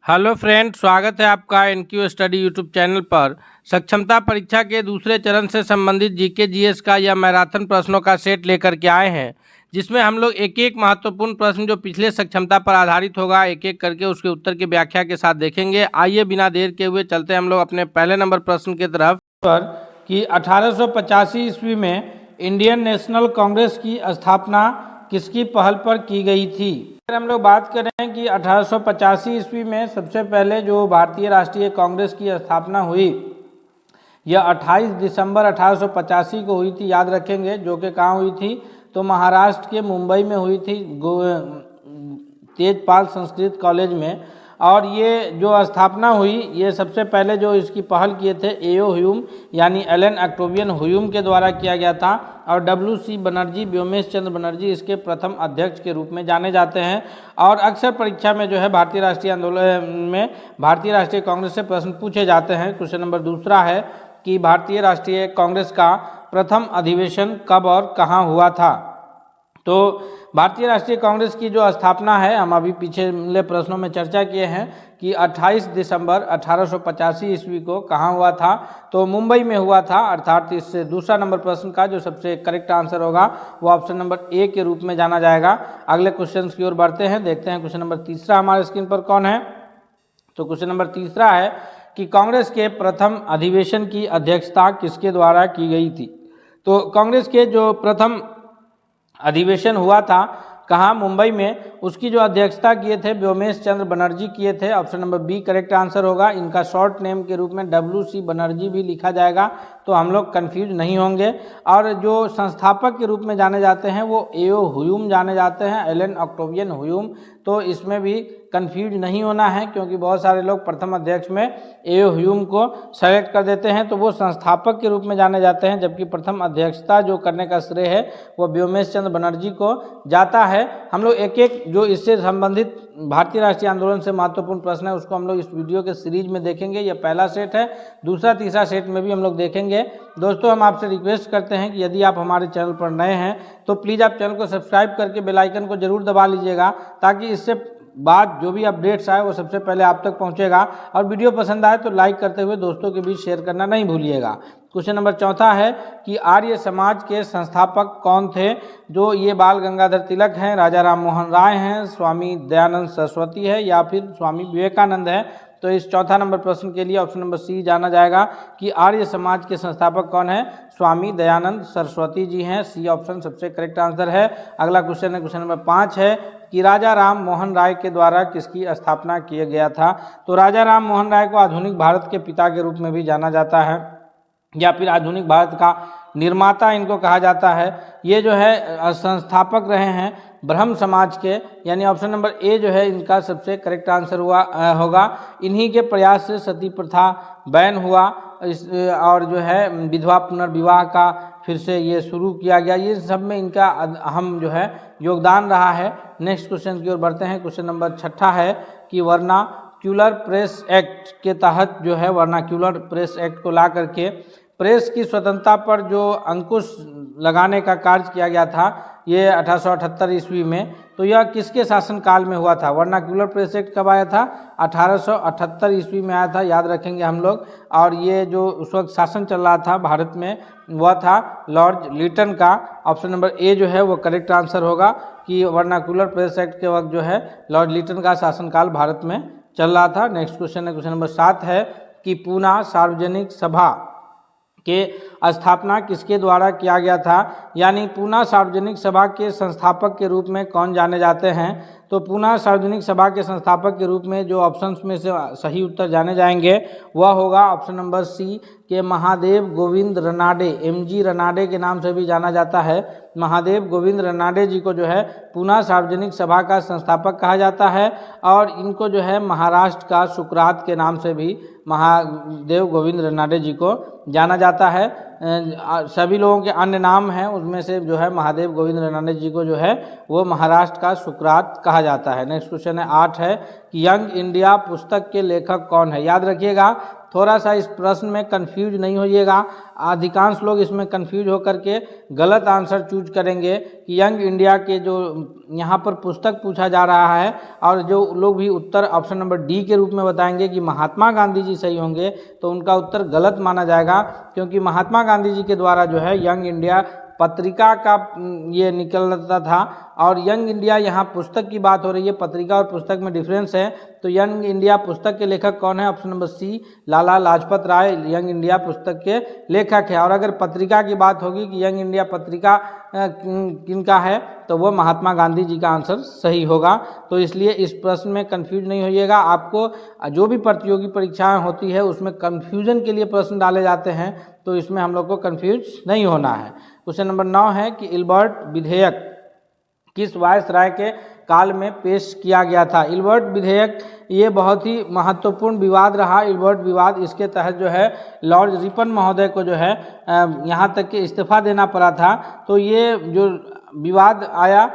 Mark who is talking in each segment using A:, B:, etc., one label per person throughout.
A: Hello friend, स्वागत है आपका एनक्यू स्टडी यूट्यूब चैनल पर। सक्षमता परीक्षा के दूसरे चरण से संबंधित जीके जीएस का यह मैराथन प्रश्नों का सेट लेकर के आए हैं, जिसमें हम लोग एक एक महत्वपूर्ण प्रश्न जो पिछले सक्षमता पर आधारित होगा एक एक करके उसके उत्तर की व्याख्या के साथ देखेंगे। आइए बिना देर के हुए चलते हम लोग अपने पहले नंबर प्रश्न की तरफ पर कि 1885 ईस्वी में इंडियन नेशनल कांग्रेस की स्थापना किसकी पहल पर की गई थी। अगर हम लोग बात करें कि 1885 ईस्वी में सबसे पहले जो भारतीय राष्ट्रीय कांग्रेस की स्थापना हुई, यह 28 दिसंबर 1885 को हुई थी। याद रखेंगे, जो कि कहाँ हुई थी, तो महाराष्ट्र के मुंबई में हुई थी, तेजपाल संस्कृत कॉलेज में। और ये जो स्थापना हुई, ये सबसे पहले जो इसकी पहल किए थे एओ ह्यूम यानी एलन ऑक्टेवियन ह्यूम के द्वारा किया गया था। और डब्ल्यू.सी. बनर्जी, व्योमेश चंद्र बनर्जी इसके प्रथम अध्यक्ष के रूप में जाने जाते हैं। और अक्सर परीक्षा में जो है भारतीय राष्ट्रीय आंदोलन में भारतीय राष्ट्रीय कांग्रेस से प्रश्न पूछे जाते हैं। क्वेश्चन नंबर दूसरा है कि भारतीय राष्ट्रीय कांग्रेस का प्रथम अधिवेशन कब और कहाँ हुआ था। तो भारतीय राष्ट्रीय कांग्रेस की जो स्थापना है, हम अभी पिछले प्रश्नों में चर्चा किए हैं कि 28 दिसंबर 1885 ईस्वी को कहाँ हुआ था, तो मुंबई में हुआ था। अर्थात इससे दूसरा नंबर प्रश्न का जो सबसे करेक्ट आंसर होगा वो ऑप्शन नंबर ए के रूप में जाना जाएगा। अगले क्वेश्चन की ओर बढ़ते हैं, देखते हैं क्वेश्चन नंबर तीसरा हमारे स्क्रीन पर कौन है। तो क्वेश्चन नंबर तीसरा है कि कांग्रेस के प्रथम अधिवेशन की अध्यक्षता किसके द्वारा की गई थी। तो कांग्रेस के जो प्रथम अधिवेशन हुआ था कहाँ, मुंबई में, उसकी जो अध्यक्षता किए थे व्योमेश चंद्र बनर्जी किए थे। Option number B correct answer होगा। इनका शॉर्ट नेम के रूप में डब्ल्यू.सी. बनर्जी भी लिखा जाएगा, तो हम लोग कंफ्यूज नहीं होंगे। और जो संस्थापक के रूप में जाने जाते हैं वो एओ ह्यूम जाने जाते हैं, एलन ऑक्टेवियन ह्यूम। तो इसमें भी कंफ्यूज नहीं होना है, क्योंकि बहुत सारे लोग प्रथम अध्यक्ष में एओ ह्यूम को सेलेक्ट कर देते हैं, तो वो संस्थापक के रूप में जाने जाते हैं, जबकि प्रथम अध्यक्षता जो करने का श्रेय है वो व्योमेश चंद्र बनर्जी को जाता है। हम लोग एक एक जो इससे संबंधित भारतीय राष्ट्रीय आंदोलन से महत्वपूर्ण प्रश्न है उसको हम लोग इस वीडियो के सीरीज में देखेंगे। यह पहला सेट है, दूसरा तीसरा सेट में भी हम लोग देखेंगे। दोस्तों, हम आपसे रिक्वेस्ट करते हैं कि यदि आप हमारे चैनल पर नए हैं तो प्लीज़ आप चैनल को सब्सक्राइब करके बेल आइकन को जरूर दबा लीजिएगा, ताकि इससे बाद जो भी अपडेट्स आए वो सबसे पहले आप तक पहुंचेगा। और वीडियो पसंद आए तो लाइक करते हुए दोस्तों के बीच शेयर करना नहीं भूलिएगा। क्वेश्चन नंबर चौथा है कि आर्य समाज के संस्थापक कौन थे। जो ये बाल गंगाधर तिलक हैं, राजा राम मोहन राय हैं, स्वामी दयानंद सरस्वती है या फिर स्वामी विवेकानंद है। तो इस चौथा नंबर प्रश्न के लिए ऑप्शन नंबर सी जाना जाएगा कि आर्य समाज के संस्थापक कौन है, स्वामी दयानंद सरस्वती जी हैं। सी ऑप्शन सबसे करेक्ट आंसर है। अगला क्वेश्चन है, क्वेश्चन नंबर 5 है कि राजा राम मोहन राय के द्वारा किसकी स्थापना किया गया था। तो राजा राम मोहन राय को आधुनिक भारत के पिता के रूप में भी जाना जाता है, या फिर आधुनिक भारत का निर्माता इनको कहा जाता है। ये जो है संस्थापक रहे हैं ब्रह्म समाज के, यानी ऑप्शन नंबर ए जो है इनका सबसे करेक्ट आंसर होगा। इन्हीं के प्रयास से सती प्रथा बैन हुआ, और जो है विधवा पुनर्विवाह का फिर से ये शुरू किया गया। ये सब में इनका अहम जो है योगदान रहा है। नेक्स्ट क्वेश्चन की ओर बढ़ते हैं। क्वेश्चन नंबर 6 है कि वर्नाक्यूलर प्रेस एक्ट के तहत जो है वर्नाक्यूलर प्रेस एक्ट को ला करके प्रेस की स्वतंत्रता पर जो अंकुश लगाने का कार्य किया गया था, ये 1878 ईस्वी में। तो यह किसके शासनकाल में हुआ था। वर्नाक्यूलर प्रेस एक्ट कब आया था, 1878 ईस्वी में आया था, याद रखेंगे हम लोग। और ये जो उस वक्त शासन चल रहा था भारत में वह था लॉर्ड लिटन का। ऑप्शन नंबर ए जो है वो करेक्ट आंसर होगा कि वर्नाक्यूलर प्रेस एक्ट के वक्त जो है लॉर्ड लिटन का शासनकाल भारत में चल रहा था। नेक्स्ट क्वेश्चन है, क्वेश्चन नंबर 7 है कि पूना सार्वजनिक सभा के स्थापना किसके द्वारा किया गया था, यानी पूना सार्वजनिक सभा के संस्थापक के रूप में कौन जाने जाते हैं। तो पूना सार्वजनिक सभा के संस्थापक के रूप में जो ऑप्शंस में से सही उत्तर जाने जाएंगे वह होगा ऑप्शन नंबर सी के महादेव गोविंद रनाडे, एमजी रनाडे के नाम से भी जाना जाता है। महादेव गोविंद रनाडे जी को जो है पूना सार्वजनिक सभा का संस्थापक कहा जाता है। और इनको जो है महाराष्ट्र का सुकरात के नाम से भी महादेव गोविंद रनाडे जी को जाना जाता है। सभी लोगों के अन्य नाम हैं, उसमें से जो है महादेव गोविंद रनाडे जी को जो है वो महाराष्ट्र का सुकरात कहा जाता है। नेक्स्ट क्वेश्चन है 8 है कि यंग इंडिया पुस्तक के लेखक कौन है। याद रखिएगा, थोड़ा सा इस प्रश्न में कंफ्यूज नहीं होइएगा। अधिकांश लोग इसमें कंफ्यूज होकर के गलत आंसर चूज करेंगे कि यंग इंडिया के जो यहाँ पर पुस्तक पूछा जा रहा है, और जो लोग भी उत्तर ऑप्शन नंबर डी के रूप में बताएंगे कि महात्मा गांधी जी सही होंगे, तो उनका उत्तर गलत माना जाएगा, क्योंकि महात्मा गांधी जी के द्वारा जो है यंग इंडिया पत्रिका का ये निकलता था। और यंग इंडिया यहाँ पुस्तक की बात हो रही है, पत्रिका और पुस्तक में डिफरेंस है। तो यंग इंडिया पुस्तक के लेखक कौन है? ऑप्शन नंबर सी, लाला लाजपत राय यंग इंडिया पुस्तक के लेखक है। और अगर पत्रिका की बात होगी कि यंग इंडिया पत्रिका किनका है, तो वो महात्मा गांधी जी का आंसर सही होगा। तो इसलिए इस प्रश्न में कंफ्यूज नहीं होइएगा। आपको जो भी प्रतियोगी परीक्षाएं होती है उसमें कंफ्यूजन के लिए प्रश्न डाले जाते हैं, तो इसमें हम लोग को कंफ्यूज नहीं होना है। क्वेश्चन नंबर 9 है कि इल्बर्ट विधेयक किस वायसराय के काल में पेश किया गया था? इल्बर्ट विधेयक ये बहुत ही महत्वपूर्ण विवाद रहा। इल्बर्ट विवाद, इसके तहत जो है लॉर्ड रिपन महोदय को जो है यहाँ तक कि इस्तीफा देना पड़ा था। तो ये जो विवाद आया,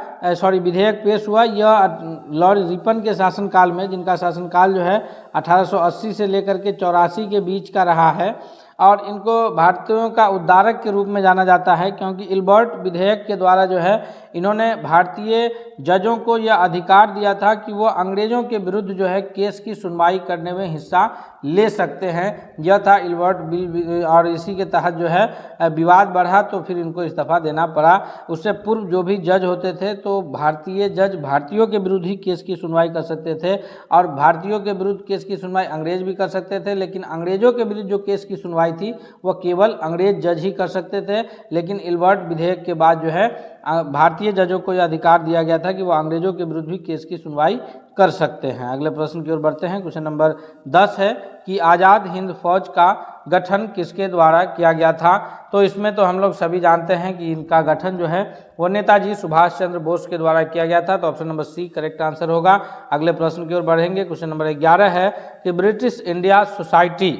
A: विधेयक पेश हुआ, यह लॉर्ड रिपन के शासनकाल में, जिनका शासनकाल जो है 1880 से लेकर के 84 के बीच का रहा है। और इनको भारतीयों का उद्धारक के रूप में जाना जाता है, क्योंकि इल्बर्ट विधेयक के द्वारा जो है इन्होंने भारतीय जजों को यह अधिकार दिया था कि वो अंग्रेज़ों के विरुद्ध जो है केस की सुनवाई करने में हिस्सा ले सकते हैं। यह था इल्बर्ट बिल, और इसी के तहत जो है विवाद बढ़ा, तो फिर इनको इस्तीफा देना पड़ा। उससे पूर्व जो भी जज होते थे, तो भारतीय जज भारतीयों के विरुद्ध ही केस की सुनवाई कर सकते थे, और भारतीयों के विरुद्ध केस की सुनवाई अंग्रेज भी कर सकते थे। लेकिन अंग्रेजों के विरुद्ध जो केस की सुनवाई थी वह केवल अंग्रेज जज ही कर सकते थे। लेकिन इल्बर्ट विधेयक के बाद जो है भारतीय जजों को यह अधिकार दिया गया था कि वो अंग्रेजों के विरुद्ध भी केस की सुनवाई कर सकते हैं। अगले प्रश्न की ओर बढ़ते हैं। क्वेश्चन नंबर 10 है कि आज़ाद हिंद फौज का गठन किसके द्वारा किया गया था? तो इसमें तो हम लोग सभी जानते हैं कि इनका गठन जो है वो नेताजी सुभाष चंद्र बोस के द्वारा किया गया था। तो option number C correct answer होगा। अगले प्रश्न की ओर बढ़ेंगे। क्वेश्चन नंबर 11 है कि ब्रिटिश इंडिया सोसाइटी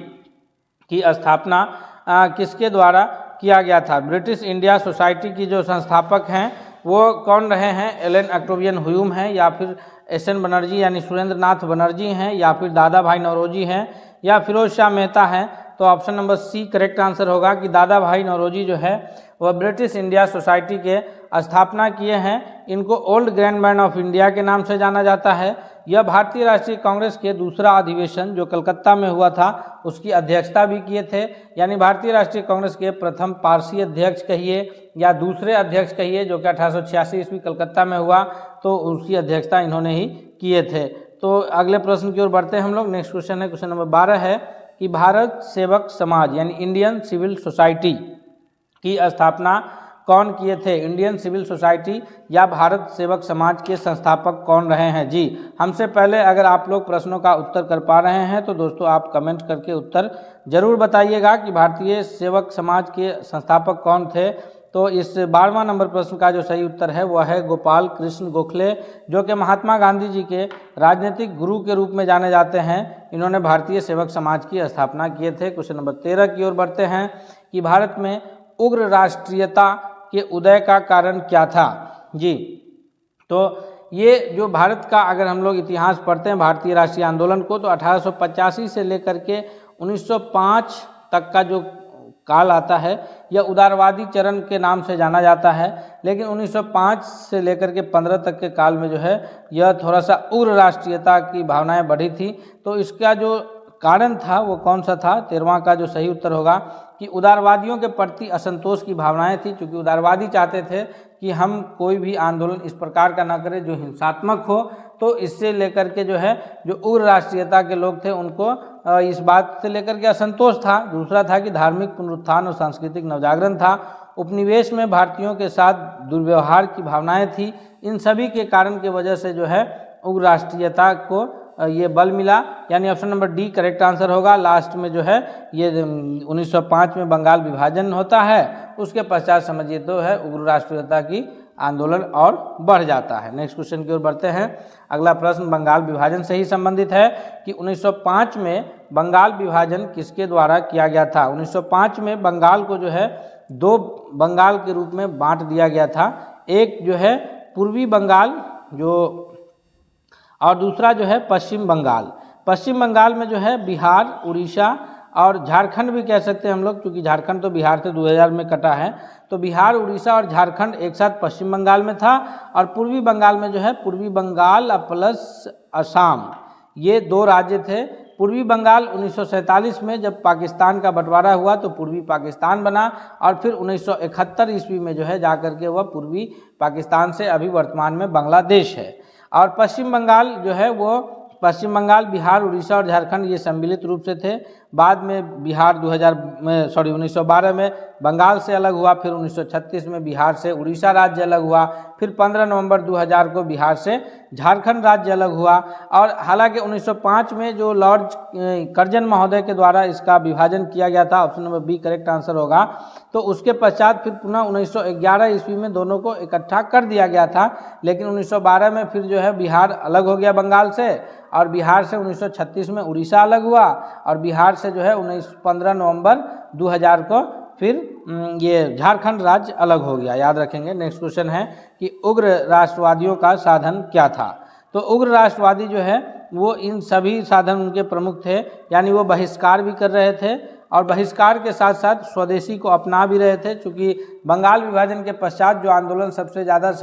A: की स्थापना किसके द्वारा किया गया था? ब्रिटिश इंडिया सोसाइटी की जो संस्थापक हैं वो कौन रहे हैं? एलन ऑक्टेवियन ह्यूम हैं, या फिर एस.एन. बनर्जी यानी सुरेंद्र नाथ बनर्जी हैं, या फिर दादा भाई नौरोजी हैं, या फिरोज शाह मेहता हैं? तो option number C correct answer होगा कि दादा भाई नौरोजी जो है वह ब्रिटिश इंडिया सोसाइटी के स्थापना किए हैं। इनको old grand man of India के नाम से जाना जाता है। यह भारतीय राष्ट्रीय कांग्रेस के दूसरा अधिवेशन जो कलकत्ता में हुआ था उसकी अध्यक्षता भी किए थे। यानी भारतीय राष्ट्रीय कांग्रेस के प्रथम पारसी अध्यक्ष कहिए या दूसरे अध्यक्ष कहिए, जो कि 1886 ईस्वी कलकत्ता में हुआ, तो उसकी अध्यक्षता इन्होंने ही किए थे। तो अगले प्रश्न की ओर बढ़ते हैं हम लोग। नेक्स्ट क्वेश्चन है, क्वेश्चन नंबर 12 है कि भारत सेवक समाज यानी इंडियन सिविल सोसाइटी की स्थापना कौन किए थे? इंडियन सिविल सोसाइटी या भारत सेवक समाज के संस्थापक कौन रहे हैं? जी, हमसे पहले अगर आप लोग प्रश्नों का उत्तर कर पा रहे हैं तो दोस्तों आप कमेंट करके उत्तर जरूर बताइएगा कि भारतीय सेवक समाज के संस्थापक कौन थे। तो इस 12वां नंबर प्रश्न का जो सही उत्तर है वह है गोपाल कृष्ण गोखले, जो कि महात्मा गांधी जी के राजनीतिक गुरु के रूप में जाने जाते हैं। इन्होंने भारतीय सेवक समाज की स्थापना किए थे। क्वेश्चन नंबर 13 की ओर बढ़ते हैं कि भारत में उग्र राष्ट्रीयता के उदय का कारण क्या था? जी, तो ये जो भारत का अगर हम लोग इतिहास पढ़ते हैं भारतीय राष्ट्रीय आंदोलन को, तो 1885 से लेकर के 1905 तक का जो काल आता है यह उदारवादी चरण के नाम से जाना जाता है। लेकिन 1905 से लेकर के 15 तक के काल में जो है यह थोड़ा सा उग्र राष्ट्रीयता की भावनाएं बढ़ी थी। तो इसका जो कारण था वो कौन सा था? 13वां का जो सही उत्तर होगा कि उदारवादियों के प्रति असंतोष की भावनाएं थी, क्योंकि उदारवादी चाहते थे कि हम कोई भी आंदोलन इस प्रकार का ना करें जो हिंसात्मक हो। तो इससे लेकर के जो है जो उग्र राष्ट्रीयता के लोग थे उनको इस बात से लेकर के असंतोष था। दूसरा था कि धार्मिक पुनरुत्थान और सांस्कृतिक नवजागरण था। उपनिवेश में भारतीयों के साथ दुर्व्यवहार की भावनाएं थी। इन सभी के कारण की वजह से जो है उग्र राष्ट्रीयता को ये बल मिला। यानी option number D correct answer होगा। लास्ट में जो है ये 1905 में बंगाल विभाजन होता है, उसके पश्चात समझिए तो है उग्र राष्ट्रीयता की आंदोलन और बढ़ जाता है। नेक्स्ट क्वेश्चन की ओर बढ़ते हैं। अगला प्रश्न बंगाल विभाजन से ही संबंधित है कि 1905 में बंगाल विभाजन किसके द्वारा किया गया था? 1905 में बंगाल को जो है दो बंगाल के रूप में बांट दिया गया था। एक जो है पूर्वी बंगाल और दूसरा जो है पश्चिम बंगाल। पश्चिम बंगाल में जो है बिहार, उड़ीसा और झारखंड भी कह सकते हैं हम लोग, क्योंकि झारखंड तो बिहार से 2000 में कटा है। तो बिहार, उड़ीसा और झारखंड एक साथ पश्चिम बंगाल में था, और पूर्वी बंगाल में जो है पूर्वी बंगाल प्लस असम, ये 2 राज्य थे। पूर्वी बंगाल 1947 में जब पाकिस्तान का बंटवारा हुआ तो पूर्वी पाकिस्तान बना, और फिर 1971 ईस्वी में जो है जाकर के वह पूर्वी पाकिस्तान से अभी वर्तमान में बांग्लादेश है। और पश्चिम बंगाल जो है वो पश्चिम बंगाल, बिहार, उड़ीसा और झारखंड ये सम्मिलित रूप से थे। बाद में बिहार 1912 में बंगाल से अलग हुआ, फिर 1936 में बिहार से उड़ीसा राज्य अलग हुआ, फिर 15 नवंबर 2000 को बिहार से झारखंड राज्य अलग हुआ। और हालांकि 1905 में जो लॉर्ड कर्जन महोदय के द्वारा इसका विभाजन किया गया था, option number B correct answer होगा। तो उसके पश्चात फिर पुनः 1911 ईस्वी में दोनों को इकट्ठा कर दिया गया था, लेकिन 1912 में फिर जो है बिहार अलग हो गया बंगाल से, और बिहार से 1936 में उड़ीसा अलग हुआ, और बिहार से जो है 15 नवंबर 2000 को फिर ये झारखंड राज्य अलग हो गया, याद रखेंगे। नेक्स्ट क्वेश्चन है कि उग्र राष्ट्रवादियों का साधन क्या था। तो उग्र राष्ट्रवादी जो है वो इन सभी साधन उनके प्रमुख थे, यानी वो बहिष्कार भी कर रहे थे, और बहिष्कार के साथ साथ स्वदेशी को अपना भी रहे थे। चूँकि बंगाल विभाजन के पश्चात जो आंदोलन सबसे ज़्यादा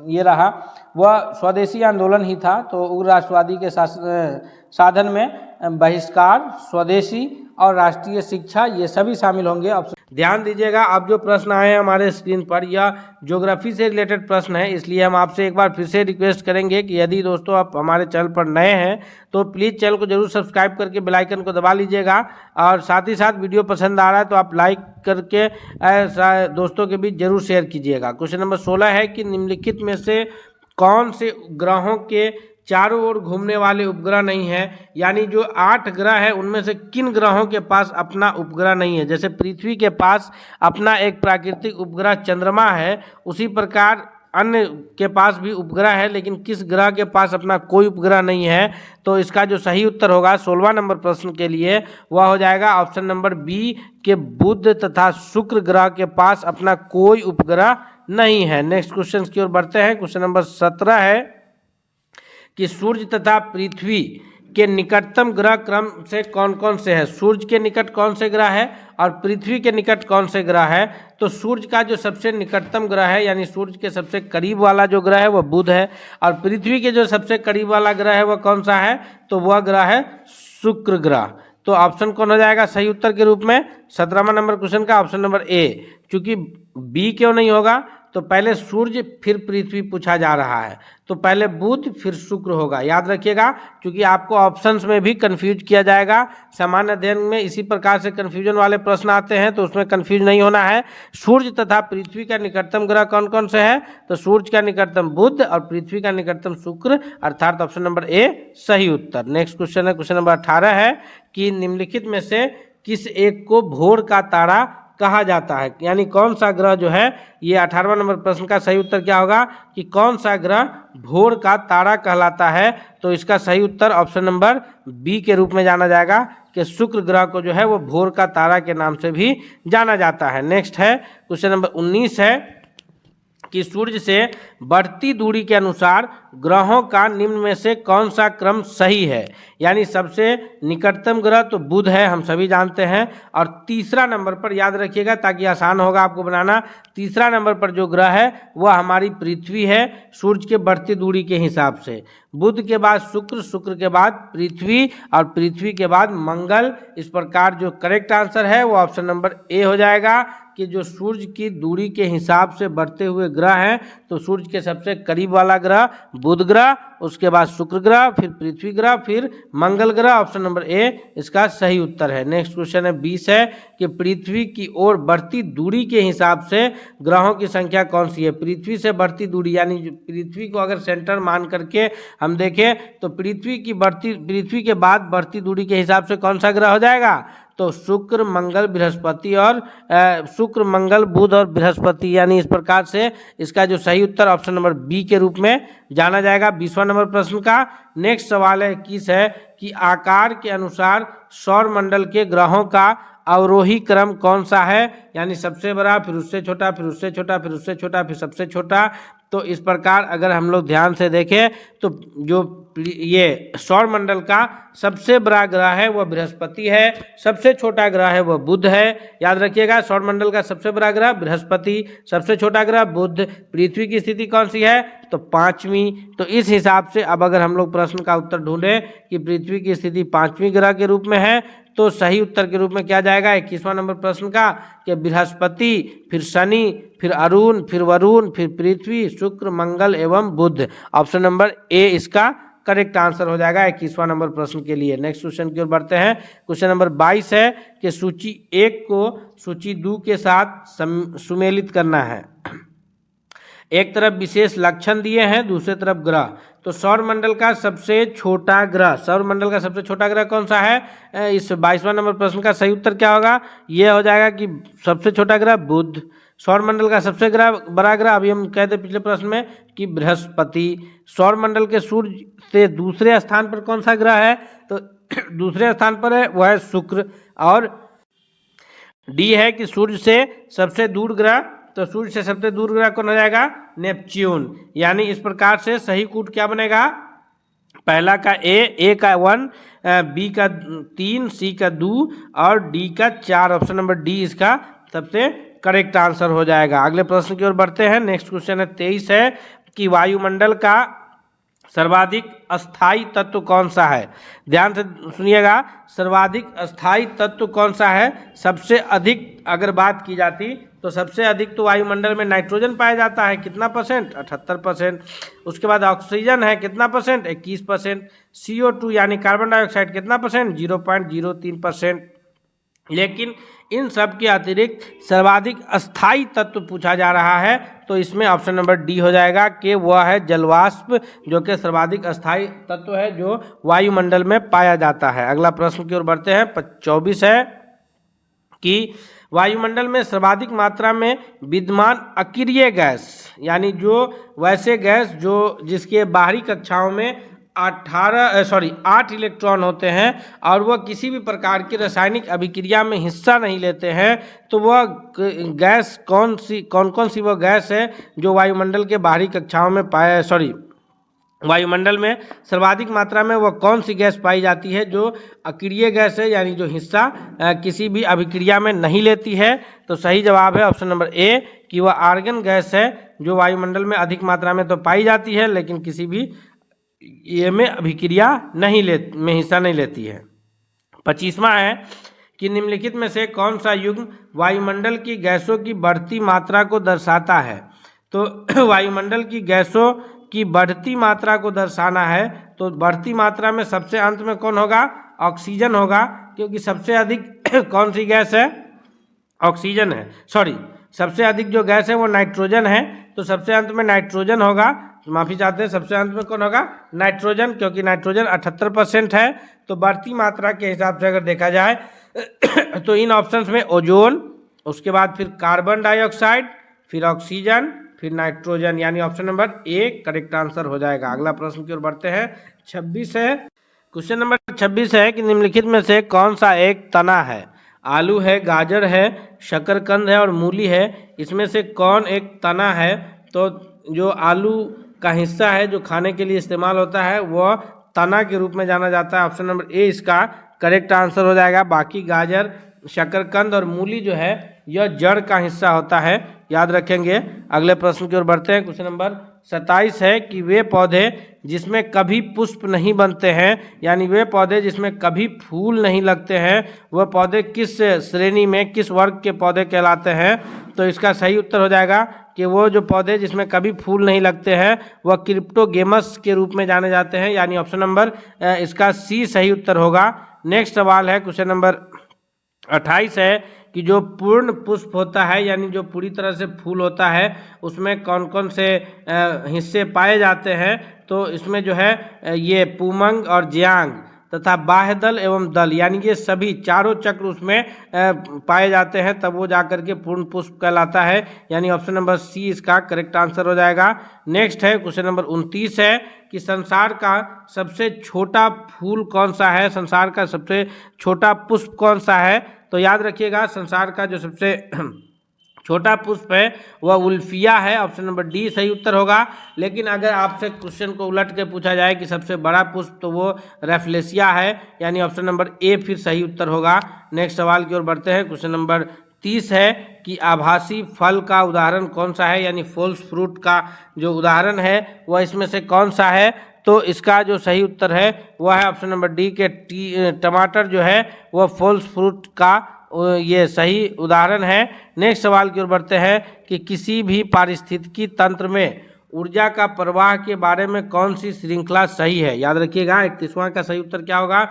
A: ये रहा वह स्वदेशी आंदोलन ही था। तो उग्र राष्ट्रवादी के साधन में बहिष्कार, स्वदेशी और राष्ट्रीय शिक्षा ये सभी शामिल होंगे। अब ध्यान दीजिएगा, अब जो प्रश्न आए हैं हमारे स्क्रीन पर यह ज्योग्राफी से रिलेटेड प्रश्न है, इसलिए हम आपसे एक बार फिर से रिक्वेस्ट करेंगे कि यदि दोस्तों आप हमारे चैनल पर नए हैं तो प्लीज़ चैनल को जरूर सब्सक्राइब करके बेल आइकन को दबा लीजिएगा, और साथ ही साथ वीडियो पसंद आ रहा है तो आप लाइक करके दोस्तों के बीच जरूर शेयर कीजिएगा। क्वेश्चन नंबर 16 है कि निम्नलिखित में से कौन से ग्रहों के चारों ओर घूमने वाले उपग्रह नहीं है, यानी जो 8 ग्रह है उनमें से किन ग्रहों के पास अपना उपग्रह नहीं है। जैसे पृथ्वी के पास अपना एक प्राकृतिक उपग्रह चंद्रमा है, उसी प्रकार अन्य के पास भी उपग्रह है, लेकिन किस ग्रह के पास अपना कोई उपग्रह नहीं है। तो इसका जो सही उत्तर होगा 16वां नंबर प्रश्न के लिए वह हो जाएगा ऑप्शन नंबर बी के बुध तथा शुक्र ग्रह के पास अपना कोई उपग्रह नहीं है। नेक्स्ट क्वेश्चन की ओर बढ़ते हैं। क्वेश्चन नंबर 17 है कि सूर्य तथा पृथ्वी के निकटतम ग्रह क्रम से कौन कौन से हैं। सूर्य के निकट कौन से ग्रह है और पृथ्वी के निकट कौन से ग्रह है। तो सूर्य का जो सबसे निकटतम ग्रह है, यानी सूर्य के सबसे करीब वाला जो ग्रह है वह बुध है, और पृथ्वी के जो सबसे करीब वाला ग्रह है वह कौन सा है, तो वह ग्रह है शुक्र ग्रह। तो ऑप्शन कौन हो जाएगा सही उत्तर के रूप में 17वां नंबर क्वेश्चन का ऑप्शन नंबर ए। चूंकि बी क्यों नहीं होगा, तो पहले सूर्य फिर पृथ्वी पूछा जा रहा है, तो पहले बुध फिर शुक्र होगा, याद रखिएगा, क्योंकि आपको ऑप्शंस में भी कंफ्यूज किया जाएगा। सामान्य अध्ययन में इसी प्रकार से कंफ्यूजन वाले प्रश्न आते हैं, तो उसमें कंफ्यूज नहीं होना है। सूर्य तथा पृथ्वी का निकटतम ग्रह कौन कौन से है, तो सूर्य का निकटतम बुध और पृथ्वी का निकटतम शुक्र, अर्थात ऑप्शन नंबर ए सही उत्तर। नेक्स्ट क्वेश्चन है क्वेश्चन नंबर 18 है कि निम्नलिखित में से किस एक को भोर का तारा कहा जाता है, यानी कौन सा ग्रह जो है, ये 18वां नंबर प्रश्न का सही उत्तर क्या होगा कि कौन सा ग्रह भोर का तारा कहलाता है। तो इसका सही उत्तर ऑप्शन नंबर बी के रूप में जाना जाएगा कि शुक्र ग्रह को जो है वो भोर का तारा के नाम से भी जाना जाता है। नेक्स्ट है क्वेश्चन नंबर 19 है कि सूर्य से बढ़ती दूरी के अनुसार ग्रहों का निम्न में से कौन सा क्रम सही है, यानी सबसे निकटतम ग्रह तो बुध है, हम सभी जानते हैं, और तीसरा नंबर पर याद रखिएगा ताकि आसान होगा आपको बनाना, तीसरा नंबर पर जो ग्रह है वह हमारी पृथ्वी है सूर्य के बढ़ती दूरी के हिसाब से। बुध के बाद शुक्र, शुक्र के बाद पृथ्वी और पृथ्वी के बाद मंगल। इस प्रकार जो करेक्ट आंसर है वो ऑप्शन नंबर ए हो जाएगा कि जो सूर्य की दूरी के हिसाब से बढ़ते हुए ग्रह हैं, तो सूर्य के सबसे करीब वाला ग्रह बुध ग्रह, उसके बाद शुक्र ग्रह, फिर पृथ्वी ग्रह, फिर मंगल ग्रह। ऑप्शन नंबर ए इसका सही उत्तर है। नेक्स्ट क्वेश्चन है 20 है कि पृथ्वी की ओर बढ़ती दूरी के हिसाब से ग्रहों की संख्या कौन सी है। पृथ्वी से बढ़ती दूरी, यानी पृथ्वी को अगर सेंटर मान करके हम देखें तो पृथ्वी के बाद बढ़ती दूरी के हिसाब से कौन सा ग्रह हो जाएगा, तो शुक्र, मंगल, बृहस्पति और शुक्र, मंगल, बुध और बृहस्पति, यानी इस प्रकार से इसका जो सही उत्तर ऑप्शन नंबर बी के रूप में जाना जाएगा 20वां नंबर प्रश्न का। नेक्स्ट सवाल है 21 है कि आकार के अनुसार सौर मंडल के ग्रहों का अवरोही क्रम कौन सा है, यानी सबसे बड़ा, फिर उससे छोटा, फिर उससे छोटा, फिर उससे छोटा, फिर सबसे छोटा। तो तो इस प्रकार अगर हम लोग ध्यान से देखें तो जो ये सौर मंडल का सबसे बड़ा ग्रह है वह बृहस्पति है, सबसे छोटा ग्रह है वह बुध है। याद रखिएगा, सौर मंडल का सबसे बड़ा ग्रह बृहस्पति, सबसे छोटा ग्रह बुध। पृथ्वी की स्थिति कौन सी है? तो 5वीं। तो इस हिसाब से अब अगर हम लोग प्रश्न का उत्तर ढूंढें कि पृथ्वी की स्थिति 5वीं ग्रह के रूप में है, तो सही उत्तर के रूप में क्या जाएगा 21वां नंबर प्रश्न का, कि बृहस्पति, फिर शनि, फिर अरुण, फिर वरुण, फिर पृथ्वी, शुक्र, मंगल एवं बुध। ऑप्शन नंबर ए इसका करेक्ट आंसर हो जाएगा 21वां नंबर प्रश्न के लिए। नेक्स्ट क्वेश्चन की ओर बढ़ते हैं। क्वेश्चन नंबर 22 है कि सूची 1 को सूची 2 के साथ सुमेलित करना है। एक तरफ विशेष लक्षण दिए हैं, दूसरे तरफ ग्रह। तो सौर मंडल का सबसे छोटा ग्रह, सौर मंडल का सबसे छोटा ग्रह कौन सा है? इस 22वां नंबर प्रश्न का सही उत्तर क्या होगा? यह हो जाएगा कि सबसे छोटा ग्रह बुध। सौर मंडल का सबसे बड़ा ग्रह, अभी हम कहते पिछले प्रश्न में कि बृहस्पति। सौर मंडल के सूर्य से दूसरे स्थान पर कौन सा ग्रह है? तो दूसरे स्थान पर है वह है शुक्र। और डी है कि सूर्य से सबसे दूर ग्रह, तो सूर्य से सबसे दूर ग्रह कौन हो जाएगा? नेपच्यून। यानी इस प्रकार से सही कूट क्या बनेगा? पहला का ए का 1, बी का 3, सी का 2 और डी का 4। ऑप्शन नंबर डी इसका सबसे करेक्ट आंसर हो जाएगा। अगले प्रश्न की ओर बढ़ते हैं। नेक्स्ट क्वेश्चन है 23 है कि वायुमंडल का सर्वाधिक अस्थाई तत्व कौन सा है? ध्यान से सुनिएगा, सर्वाधिक अस्थाई तत्व कौन सा है? सबसे अधिक अगर बात की जाती तो सबसे अधिक तो वायुमंडल में नाइट्रोजन पाया जाता है, कितना परसेंट? 78%। उसके बाद ऑक्सीजन है, कितना परसेंट? 21%। CO2 यानी कार्बन डाइऑक्साइड कितना परसेंट? 0.03%। लेकिन इन सब के अतिरिक्त सर्वाधिक अस्थाई तत्व पूछा जा रहा है, तो इसमें ऑप्शन नंबर डी हो जाएगा कि वह है जलवाष्प, जो कि सर्वाधिक अस्थाई तत्व है जो वायुमंडल में पाया जाता है। अगला प्रश्न की ओर बढ़ते हैं। 24 है कि वायुमंडल में सर्वाधिक मात्रा में विद्यमान अक्रिय गैस, यानी जो वैसे गैस जो जिसके बाहरी कक्षाओं में 8 इलेक्ट्रॉन होते हैं और वह किसी भी प्रकार की रासायनिक अभिक्रिया में हिस्सा नहीं लेते हैं, तो वह गैस कौन कौन सी वह गैस है जो वायुमंडल के बाहरी कक्षाओं में वायुमंडल में सर्वाधिक मात्रा में वह कौन सी गैस पाई जाती है जो अक्रिय गैस है, यानी जो हिस्सा किसी भी अभिक्रिया में नहीं लेती है? तो सही जवाब है ऑप्शन नंबर ए कि वह आर्गन गैस है जो वायुमंडल में अधिक मात्रा में तो पाई जाती है लेकिन किसी भी ये में अभिक्रिया में हिस्सा नहीं लेती है। 25वां है कि निम्नलिखित में से कौन सा युग्म वायुमंडल की गैसों की बढ़ती मात्रा को दर्शाता है? तो वायुमंडल की गैसों की बढ़ती मात्रा को दर्शाना है, तो बढ़ती मात्रा में सबसे अंत में कौन होगा? ऑक्सीजन होगा, क्योंकि सबसे अधिक कौन सी गैस है? ऑक्सीजन है। सबसे अधिक जो गैस है वो नाइट्रोजन है, तो सबसे अंत में नाइट्रोजन होगा। माफ़ी चाहते हैं, सबसे अंत में कौन होगा? नाइट्रोजन, क्योंकि नाइट्रोजन 78% है। तो बढ़ती मात्रा के हिसाब से अगर देखा जाए तो इन ऑप्शंस में ओजोन, उसके बाद फिर कार्बन डाइऑक्साइड, फिर ऑक्सीजन, फिर नाइट्रोजन, यानी option number A correct answer हो जाएगा। अगला प्रश्न की ओर बढ़ते हैं। 26 है, क्वेश्चन नंबर 26 है कि निम्नलिखित में से कौन सा एक तना है? आलू है, गाजर है, शकरकंद है और मूली है। इसमें से कौन एक तना है? तो जो आलू का हिस्सा है जो खाने के लिए इस्तेमाल होता है वह तना के रूप में जाना जाता है। ऑप्शन नंबर ए इसका करेक्ट आंसर हो जाएगा। बाकी गाजर, शकरकंद और मूली जो है यह जड़ का हिस्सा होता है, याद रखेंगे। अगले प्रश्न की ओर बढ़ते हैं। क्वेश्चन नंबर 27 है कि वे पौधे जिसमें कभी पुष्प नहीं बनते हैं, यानी वे पौधे जिसमें कभी फूल नहीं लगते हैं, वह पौधे किस श्रेणी में, किस वर्ग के पौधे कहलाते हैं? तो इसका सही उत्तर हो जाएगा कि वो जो पौधे जिसमें कभी फूल नहीं लगते हैं वह क्रिप्टोगेमस के रूप में जाने जाते हैं, यानी ऑप्शन नंबर इसका सी सही उत्तर होगा। नेक्स्ट सवाल है क्वेश्चन नंबर 28 है कि जो पूर्ण पुष्प होता है, यानी जो पूरी तरह से फूल होता है, उसमें कौन कौन से हिस्से पाए जाते हैं? तो इसमें जो है ये पुमंग और ज्यांग तथा बाह्य दल एवं दल, यानी ये सभी चारों चक्र उसमें पाए जाते हैं, तब वो जाकर के पूर्ण पुष्प कहलाता है, यानी ऑप्शन नंबर सी इसका करेक्ट आंसर हो जाएगा। नेक्स्ट है क्वेश्चन नंबर 29 है कि संसार का सबसे छोटा फूल कौन सा है? संसार का सबसे छोटा पुष्प कौन सा है? तो याद रखिएगा, संसार का जो सबसे छोटा पुष्प है वह उल्फिया है, ऑप्शन नंबर डी सही उत्तर होगा। लेकिन अगर आपसे क्वेश्चन को उलट के पूछा जाए कि सबसे बड़ा पुष्प, तो वो रैफ्लेसिया है, यानी ऑप्शन नंबर ए फिर सही उत्तर होगा। नेक्स्ट सवाल की ओर बढ़ते हैं। क्वेश्चन नंबर 30 है कि आभासी फल का उदाहरण कौन सा है, यानी फॉल्स फ्रूट का जो उदाहरण है वह इसमें से कौन सा है। तो इसका जो सही उत्तर है वह है ऑप्शन नंबर डी के टमाटर जो है वह फॉल्स फ्रूट का ये सही उदाहरण है। नेक्स्ट सवाल की ओर बढ़ते हैं कि किसी भी पारिस्थितिकी तंत्र में ऊर्जा का प्रवाह के बारे में कौन सी श्रृंखला सही है। याद रखिएगा 31वां का सही उत्तर क्या होगा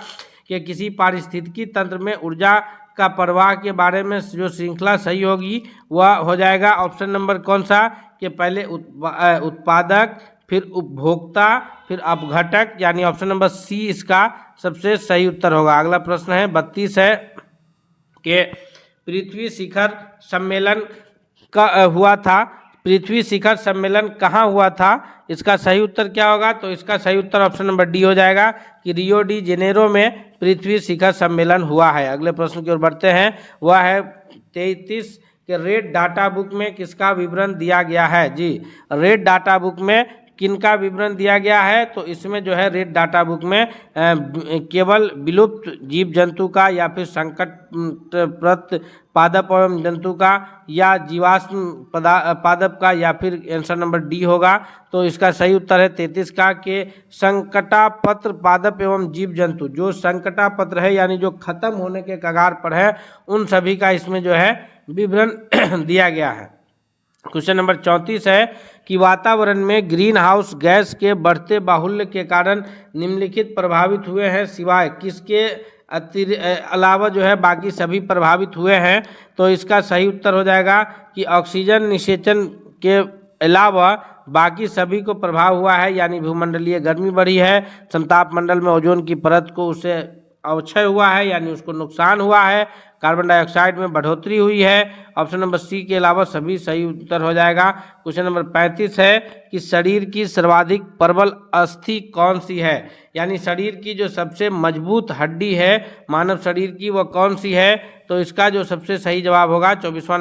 A: कि किसी पारिस्थितिकी तंत्र में ऊर्जा का प्रवाह के बारे में जो श्रृंखला सही होगी वह हो जाएगा ऑप्शन नंबर कौन सा कि पहले उत्पादक, फिर उपभोक्ता, फिर अपघटक, यानी ऑप्शन नंबर सी इसका सबसे सही उत्तर होगा। अगला प्रश्न है 32 है कि पृथ्वी शिखर सम्मेलन का हुआ था, पृथ्वी शिखर सम्मेलन कहाँ हुआ था, इसका सही उत्तर क्या होगा। तो इसका सही उत्तर ऑप्शन नंबर डी हो जाएगा कि रियो डी जेनेरो में पृथ्वी शिखर सम्मेलन हुआ है। अगले प्रश्न की ओर बढ़ते हैं, वह है 33 के रेड डाटा बुक में किसका विवरण दिया गया है। जी, रेड डाटा बुक में किनका विवरण दिया गया है। तो इसमें जो है रेड डाटा बुक में केवल विलुप्त जीव जंतु का, या फिर संकट पादप एवं जंतु का, या जीवाश्म पादप का, या फिर आंसर नंबर डी होगा। तो इसका सही उत्तर है 33 का कि संकटापत्र पादप एवं जीव जंतु, जो संकटापत्र है यानी जो खत्म होने के कगार पर है, उन सभी का इसमें जो है विवरण दिया गया है। क्वेश्चन नंबर 34 है कि वातावरण में ग्रीन हाउस गैस के बढ़ते बाहुल्य के कारण निम्नलिखित प्रभावित हुए हैं, सिवाय किसके अलावा जो है बाकी सभी प्रभावित हुए हैं। तो इसका सही उत्तर हो जाएगा कि ऑक्सीजन निषेचन के अलावा बाकी सभी को प्रभाव हुआ है, यानी भूमंडलीय गर्मी बढ़ी है, समताप मंडल में ओजोन की परत को उसे अवक्षय हुआ है, यानी उसको नुकसान हुआ है, कार्बन डाइऑक्साइड में बढ़ोतरी हुई है। ऑप्शन नंबर सी के अलावा सभी सही उत्तर हो जाएगा। क्वेश्चन नंबर 35 है कि शरीर की सर्वाधिक प्रबल अस्थि कौन सी है, यानी शरीर की जो सबसे मजबूत हड्डी है मानव शरीर की वह कौन सी है। तो इसका जो सबसे सही जवाब होगा 35वां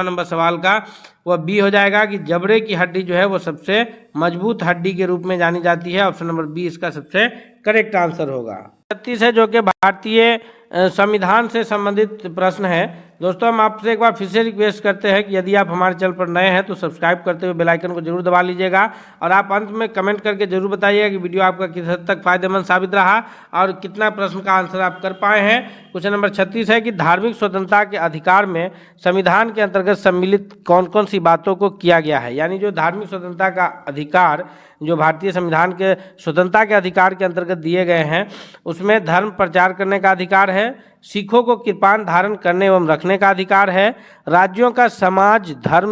A: नंबर सवाल का वह बी हो जाएगा कि जबड़े की हड्डी जो है वो सबसे मजबूत हड्डी के रूप में जानी जाती है। ऑप्शन नंबर बी इसका सबसे करेक्ट आंसर होगा। 36 है जो कि भारतीय संविधान से संबंधित प्रश्न है। दोस्तों हम आपसे एक बार फिर से रिक्वेस्ट करते हैं कि यदि आप हमारे चैनल पर नए हैं तो सब्सक्राइब करते हुए बेल आइकन को जरूर दबा लीजिएगा, और आप अंत में कमेंट करके जरूर बताइएगा कि वीडियो आपका किस हद तक फायदेमंद साबित रहा और कितना प्रश्न का आंसर आप कर पाए हैं। क्वेश्चन नंबर 36 है कि धार्मिक स्वतंत्रता के अधिकार में संविधान के अंतर्गत सम्मिलित कौन कौन सी बातों को किया गया है, यानी जो धार्मिक स्वतंत्रता का अधिकार जो भारतीय संविधान के स्वतंत्रता के अधिकार के अंतर्गत दिए गए हैं, उसमें धर्म प्रचार करने का अधिकार है, सिखों को कृपाण धारण करने एवं रखने का अधिकार है, राज्यों का समाज धर्म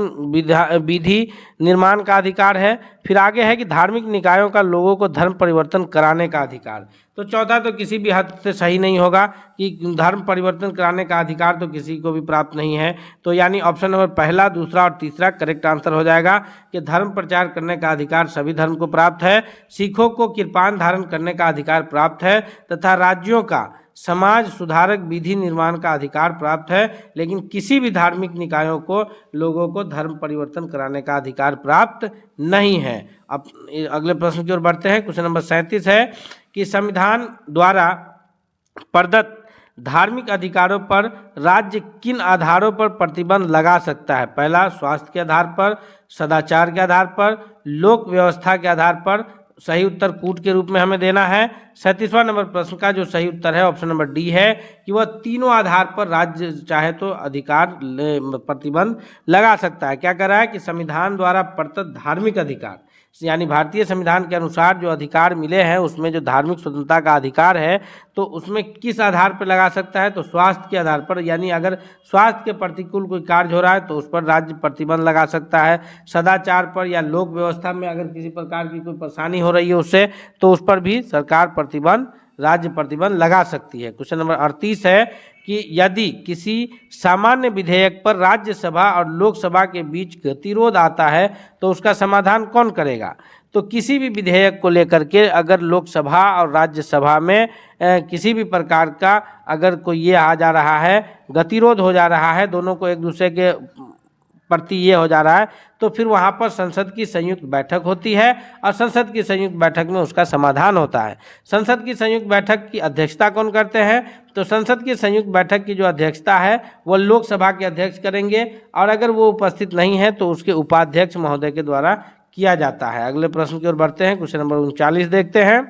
A: विधि निर्माण का अधिकार है, फिर आगे है कि धार्मिक निकायों का लोगों को धर्म परिवर्तन कराने का अधिकार। तो चौथा तो किसी भी हद से सही नहीं होगा कि धर्म परिवर्तन कराने का अधिकार तो किसी को भी प्राप्त नहीं है। तो यानी ऑप्शन नंबर पहला, दूसरा और तीसरा करेक्ट आंसर हो जाएगा कि धर्म प्रचार करने का अधिकार सभी धर्म को प्राप्त है, सिखों को कृपाण धारण करने का अधिकार प्राप्त है, तथा राज्यों का समाज सुधारक विधि निर्माण का अधिकार प्राप्त है, लेकिन किसी भी धार्मिक निकायों को लोगों को धर्म परिवर्तन कराने का अधिकार प्राप्त नहीं है। अब अगले प्रश्न की ओर बढ़ते हैं। क्वेश्चन नंबर 37 है कि संविधान द्वारा प्रदत्त धार्मिक अधिकारों पर राज्य किन आधारों पर प्रतिबंध लगा सकता है। पहला, स्वास्थ्य के आधार पर, सदाचार के आधार पर, लोक व्यवस्था के आधार पर। सही उत्तर कूट के रूप में हमें देना है। 37वां नंबर प्रश्न का जो सही उत्तर है ऑप्शन नंबर डी है कि वह तीनों आधार पर राज्य चाहे तो अधिकार प्रतिबंध लगा सकता है। क्या कर रहा है कि संविधान द्वारा प्रदत्त धार्मिक अधिकार, यानी भारतीय संविधान के अनुसार जो अधिकार मिले हैं उसमें जो धार्मिक स्वतंत्रता का अधिकार है तो उसमें किस आधार पर लगा सकता है। तो स्वास्थ्य के आधार पर, यानी अगर स्वास्थ्य के प्रतिकूल कोई कार्य हो रहा है तो उस पर राज्य प्रतिबंध लगा सकता है। सदाचार पर या लोक व्यवस्था में अगर किसी प्रकार की कोई परेशानी हो रही है उससे, तो उस पर भी सरकार प्रतिबंध राज्य प्रतिबंध लगा सकती है। क्वेश्चन नंबर 38 है कि यदि किसी सामान्य विधेयक पर राज्यसभा और लोकसभा के बीच गतिरोध आता है तो उसका समाधान कौन करेगा। तो किसी भी विधेयक को लेकर के अगर लोकसभा और राज्यसभा में किसी भी प्रकार का अगर कोई ये आ जा रहा है, गतिरोध हो जा रहा है, दोनों को एक दूसरे के प्रति ये हो जा रहा है, तो फिर वहाँ पर संसद की संयुक्त बैठक होती है और संसद की संयुक्त बैठक में उसका समाधान होता है। संसद की संयुक्त बैठक की अध्यक्षता कौन करते हैं। तो संसद की संयुक्त बैठक की जो अध्यक्षता है वो लोकसभा के अध्यक्ष करेंगे और अगर वो उपस्थित नहीं है तो उसके उपाध्यक्ष महोदय के द्वारा किया जाता है। अगले प्रश्न की ओर बढ़ते हैं। क्वेश्चन नंबर 39 देखते हैं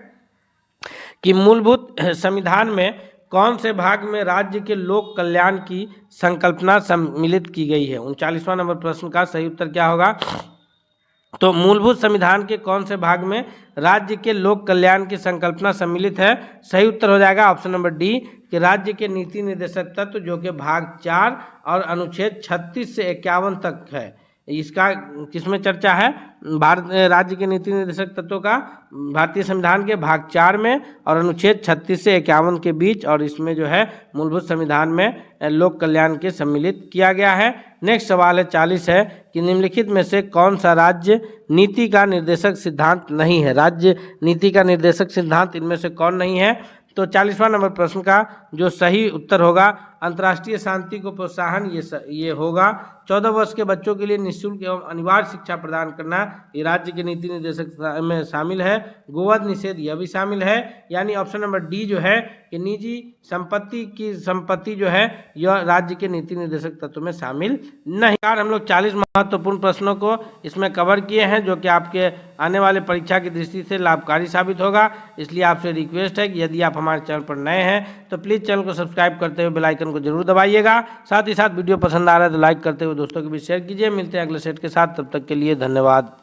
A: कि मूलभूत संविधान में कौन से भाग में राज्य के लोक कल्याण की संकल्पना सम्मिलित की गई है। 39वां नंबर प्रश्न का सही उत्तर क्या होगा। तो मूलभूत संविधान के कौन से भाग में राज्य के लोक कल्याण की संकल्पना सम्मिलित है। सही उत्तर हो जाएगा ऑप्शन नंबर डी कि राज्य के नीति निर्देशक तत्व जो कि भाग 4 और अनुच्छेद 36 से 51 तक है। इसका किसमें चर्चा है। भारत राज्य के नीति निर्देशक तत्वों का भारतीय संविधान के भाग 4 में और अनुच्छेद 36 से 51 के बीच, और इसमें जो है मूलभूत संविधान में लोक कल्याण के सम्मिलित किया गया है। नेक्स्ट सवाल है 40 है कि निम्नलिखित में से कौन सा राज्य नीति का निर्देशक सिद्धांत नहीं है। राज्य नीति का निर्देशक सिद्धांत इनमें से कौन नहीं है। तो 40वां नंबर प्रश्न का जो सही उत्तर होगा अंतर्राष्ट्रीय शांति को प्रोत्साहन ये होगा। 14 वर्ष के बच्चों के लिए निःशुल्क एवं अनिवार्य शिक्षा प्रदान करना ये राज्य के नीति निर्देशक में शामिल है। गोवध निषेध यह भी शामिल है। यानी ऑप्शन नंबर डी जो है कि निजी संपत्ति जो है यह राज्य के नीति निर्देशक तत्व में शामिल नहीं। हम लोग 40 महत्वपूर्ण प्रश्नों को इसमें कवर किए हैं जो कि आपके आने वाले परीक्षा की दृष्टि से लाभकारी साबित होगा। इसलिए आपसे रिक्वेस्ट है कि यदि आप हमारे चैनल पर नए हैं तो प्लीज़ चैनल को सब्सक्राइब करते हुए बेल आइकन को जरूर दबाइएगा। साथ ही साथ वीडियो पसंद आ रहा है तो लाइक करते हुए दोस्तों के बीच शेयर कीजिए। मिलते हैं अगले सेट के साथ, तब तक के लिए धन्यवाद।